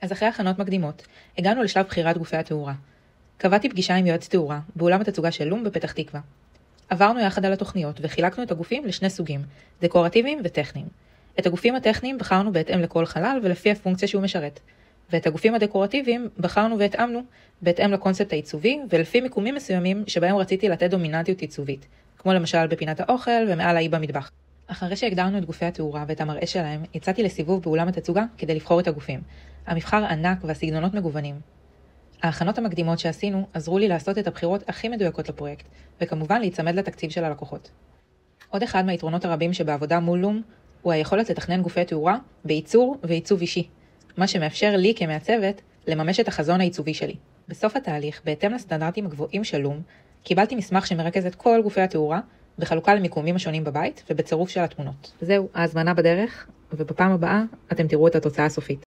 אז אחרי הכנות מקדימות, הגענו לשלב בחירת גופי התאורה. קבעתי פגישה עם יועץ תאורה, באולם התצוגה של לום בפתח תקווה. עברנו יחד על התוכניות וחילקנו את הגופים לשני סוגים, דקורטיביים וטכניים. את הגופים הטכניים בחרנו בהתאם לכל חלל ולפי הפונקציה שהוא משרת. ואת הגופים הדקורטיביים בחרנו והתאמנו בהתאם לקונספט העיצובי ולפי מיקומים מסוימים שבהם רציתי לתת דומיננטיות עיצובית, כמו למשל בפינת האוכל ומעל האי במטבח. אחרי שהגדרנו את גופי התאורה ואת המראה שלהם, יצאתי לסיבוב באולם התצוגה כדי לבחור את הגופים. המבחר ענק והסגנונות מגוונים. ההכנות המקדימות שעשינו עזרו לי לעשות את הבחירות הכי מדויקות לפרויקט, וכמובן להיצמד לתקציב של הלקוחות. עוד אחד מהיתרונות הרבים שבעבודה מול לום הוא היכולת לתכנן גופי תאורה בייצור ועיצוב אישי, מה שמאפשר לי כמעצבת לממש את החזון העיצובי שלי. בסוף התהליך, בהתאם לסטנדרטים הגבוהים של לום, קיבלתי מסמך שמרכז את כל גופי התאורה בחלוקה למיקומים השונים בבית ובצירוף של התמונות. זהו, ההזמנה בדרך, ובפעם הבאה אתם תראו את התוצאה הסופית.